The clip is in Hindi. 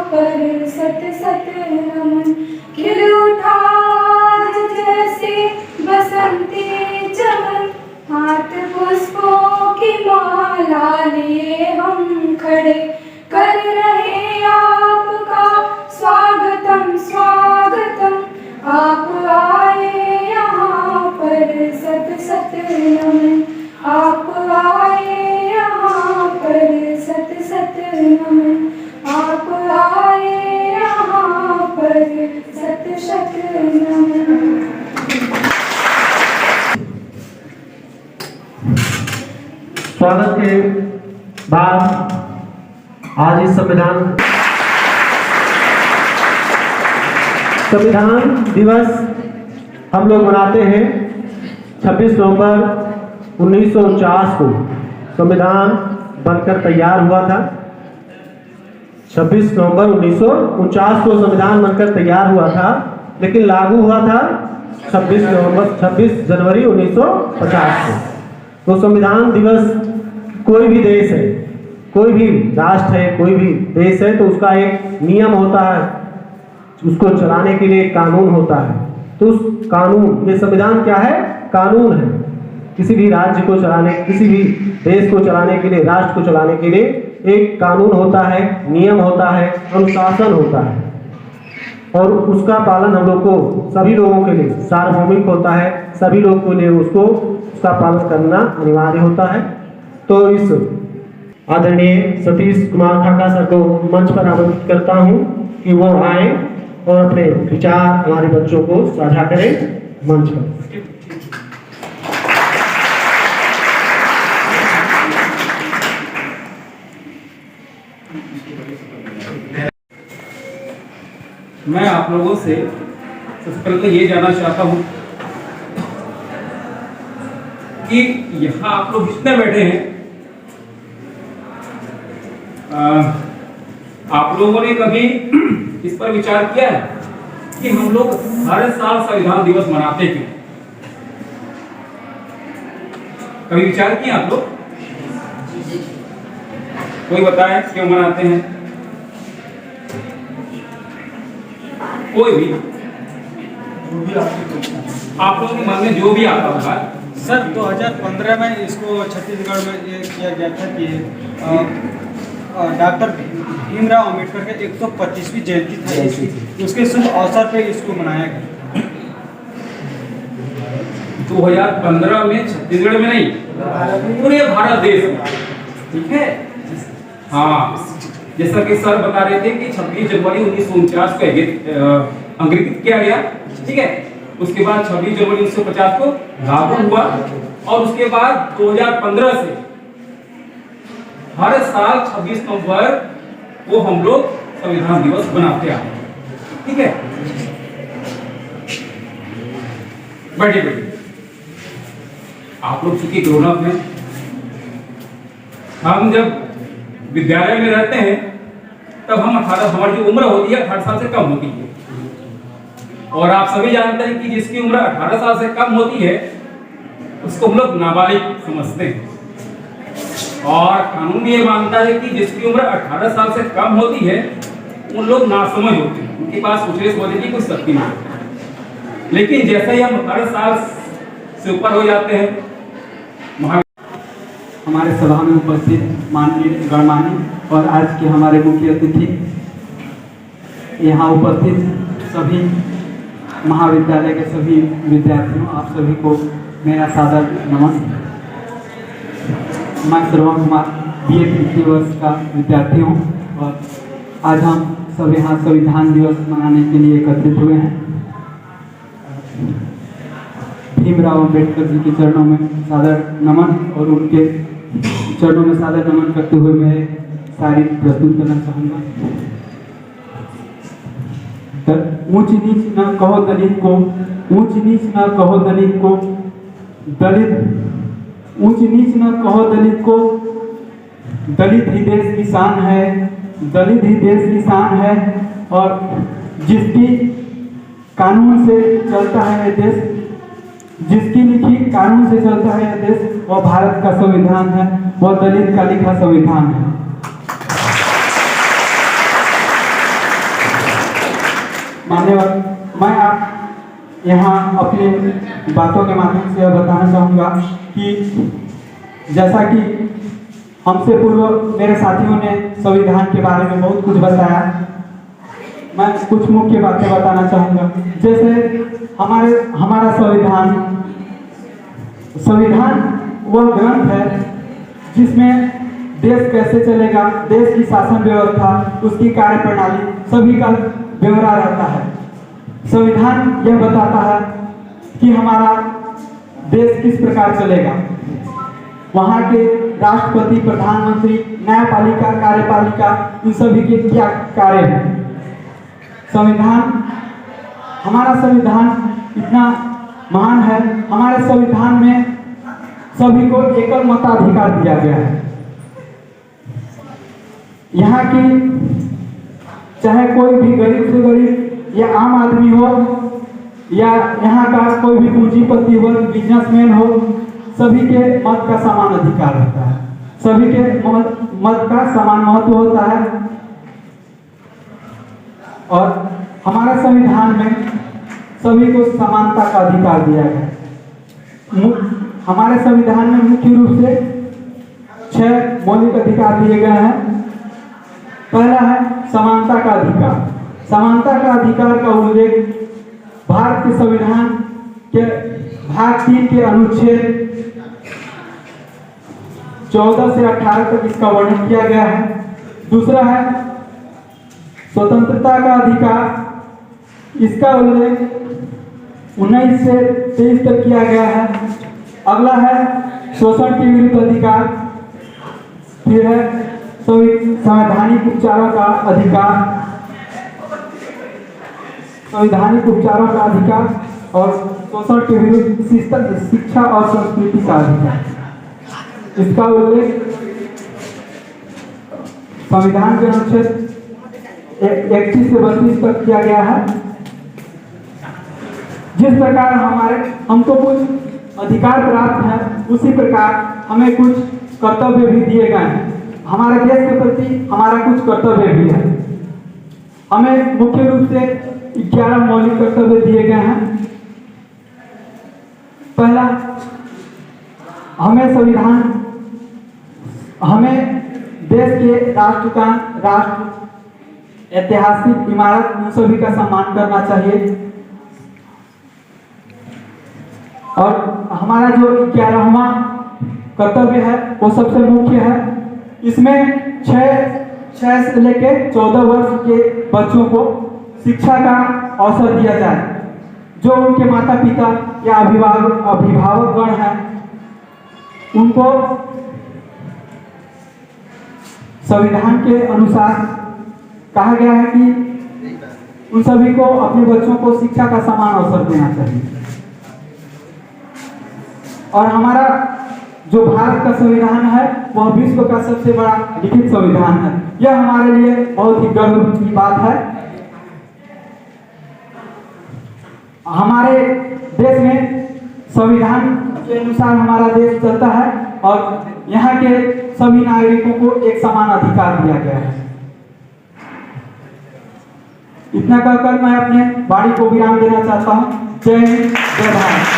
पर सत सत नमन। खिल उठा जैसे बसंती चमन, हाथ पुष्पों की माला लिए हम खड़े, कर रहे आपका स्वागतम स्वागतम। आप आए यहाँ पर सत सत नमन, आप आए यहाँ पर सत सत नमन, आप आए यहाँ पर सत सत नमन। स्वागत के बाद आज इस संविधान दिवस हम लोग मनाते हैं 26 नवंबर 1949 को संविधान बनकर तैयार हुआ था। 26 नवंबर 1949 को संविधान बनकर तैयार हुआ था, लेकिन लागू हुआ था 26 जनवरी 1950 को। तो संविधान दिवस कोई भी देश है, कोई भी राष्ट्र है, कोई भी देश है, तो उसका एक नियम होता है, उसको चलाने के लिए एक कानून होता है। तो उस कानून, ये संविधान क्या है? कानून है। किसी भी राज्य को चलाने, किसी भी देश को चलाने के लिए, राष्ट्र को चलाने के लिए एक कानून होता है, नियम होता है, अनुशासन होता है, और उसका पालन हम लोग को, सभी लोगों के लिए सार्वभौमिक होता है। सभी लोगों के लिए उसका पालन करना अनिवार्य होता है। तो इस आदरणीय सतीश कुमार ठाका सर को मंच पर आमंत्रित करता हूं कि वो आए और अपने विचार हमारे बच्चों को साझा करें मंच पर। मैं आप लोगों से सबसे पहले तो ये जानना चाहता हूं कि यहाँ आप लोग जितने बैठे हैं, आप लोगों ने कभी इस पर विचार किया है कि हम लोग हर साल संविधान दिवस मनाते क्यों? कभी विचार किया आप लोग? कोई बताए क्यों मनाते हैं? कोई भी आप लोगों के मन में जो भी आता होगा। सर 2015 में इसको छत्तीसगढ़ में ये किया गया था कि डॉक्टर भीमराव अंबेडकर के 125वीं जयंती थी, उसके शुभ अवसर पे इसको मनाया गया। 2015 में छत्तीसगढ़ में नहीं, पूरे भारत देश में, ठीक है। हाँ, जैसा कि सर बता रहे थे कि 26 जनवरी 1949 को अंगीकृत किया गया, ठीक है। उसके बाद 26 जनवरी 1950 को लागू हुआ, और उसके बाद 2015 से हर साल 26 नवंबर को हम लोग संविधान दिवस मनाते आए, ठीक है। बैठिए बैठिए। आप लोग चूंकि ग्रोन अप हैं, हम जब विद्यालय में रहते हैं तब हमारी जो उम्र होती है 18 साल से कम होती है, और आप सभी जानते हैं कि जिसकी उम्र 18 साल से कम होती है उसको हम लोग नाबालिग समझते हैं। और कानून भी ये मानता है कि जिसकी उम्र 18 साल से कम होती है उन लोग नासमझ होते हैं, उनके पास सोचने समझने की कोई शक्ति नहीं होती। लेकिन जैसे ही हम 18 साल से ऊपर हो जाते हैं, हमारे सभा में उपस्थित माननीय गणमान्य और आज के हमारे मुख्य अतिथि, यहाँ उपस्थित सभी महाविद्यालय के सभी विद्यार्थियों, आप सभी को मेरा सादर नमन। मैं श्रवण कुमार BA तृतीय वर्ष का विद्यार्थी हूँ, और आज हम सब यहाँ संविधान दिवस मनाने के लिए एकत्रित हुए हैं। भीमराव अंबेडकर जी के चरणों में सादर नमन, और उनके चरणों में सादर नमन करते हुए मैं शायरी प्रस्तुत करना चाहूँगा। ऊंच नीच न कहो दलित को, ऊंच नीच न कहो दलित को, दलित ऊंच नीच न कहो दलित को, दलित ही देश की शान है, दलित ही देश की शान है। और जिसकी कानून से चलता है यह देश, जिसकी लिखी कानून से चलता है यह देश, वह भारत का संविधान है, वह दलित का लिखा संविधान है। मान्यवर, मैं आप यहाँ अपने बातों के माध्यम से यह बताना चाहूँगा कि जैसा कि हमसे पूर्व मेरे साथियों ने संविधान के बारे में बहुत कुछ बताया, मैं कुछ मुख्य बातें बताना चाहूँगा। जैसे हमारा संविधान वह ग्रंथ है जिसमें देश कैसे चलेगा, देश की शासन व्यवस्था, उसकी कार्य प्रणाली सभी का ब्यौरा रहता है। संविधान यह बताता है कि हमारा देश किस प्रकार चलेगा, वहाँ के राष्ट्रपति, प्रधानमंत्री, न्यायपालिका, कार्यपालिका, इन सभी के क्या कार्य हैं। हमारा संविधान इतना महान है, हमारे संविधान में सभी को एकल मताधिकार दिया गया है। यहाँ की चाहे कोई भी गरीब से गरीब या आम आदमी हो या यहाँ का कोई भी पूंजीपति वर्ग, बिजनेसमैन हो, सभी के मत का समान अधिकार होता है, सभी के मत का समान महत्व होता है। और हमारे संविधान में सभी को समानता का अधिकार दिया गया। हमारे संविधान में मुख्य रूप से 6 मौलिक अधिकार दिए गए हैं। पहला है समानता का अधिकार। समानता का अधिकार का उल्लेख भारत के संविधान के भाग 3 के अनुच्छेद 14 से 18 तक इसका वर्णन किया गया है। दूसरा है स्वतंत्रता का अधिकार, इसका उल्लेख 19 से 23 तक किया गया है। अगला है शोषण के विरुद्ध अधिकार, फिर है संवैधानिक उपचारों का अधिकार, संवैधानिक उपचारों का अधिकार और शोषण के विरुद्ध शिक्षा और संस्कृति का अधिकार। इसका उल्लेख संविधान के अनुच्छेद 31 से 32 तक किया गया है। जिस प्रकार हमको कुछ अधिकार प्राप्त है, उसी प्रकार हमें कुछ कर्तव्य भी दिए गए हैं। हमारे देश के प्रति हमारा कुछ कर्तव्य भी है। हमें मुख्य रूप से 11 मौलिक कर्तव्य दिए गए हैं। पहला, हमें देश के राष्ट्र ऐतिहासिक इमारत, उन सभी का सम्मान करना चाहिए। और हमारा जो 11वां कर्तव्य है वो सबसे मुख्य है। इसमें 6 से लेकर 14 वर्ष के बच्चों को शिक्षा का अवसर दिया जाए। जो उनके माता पिता या अभिभावक गण हैं, उनको संविधान के अनुसार कहा गया है कि उन सभी को अपने बच्चों को शिक्षा का समान अवसर देना चाहिए। और हमारा जो भारत का संविधान है वह विश्व का सबसे बड़ा लिखित संविधान है। यह हमारे लिए बहुत ही गर्व की बात है। हमारे देश में संविधान के अनुसार हमारा देश चलता है और यहाँ के सभी नागरिकों को एक समान अधिकार दिया गया है। इतना कहकर मैं अपने वाणी को विराम देना चाहता हूँ। जय हिंद, जय भारत।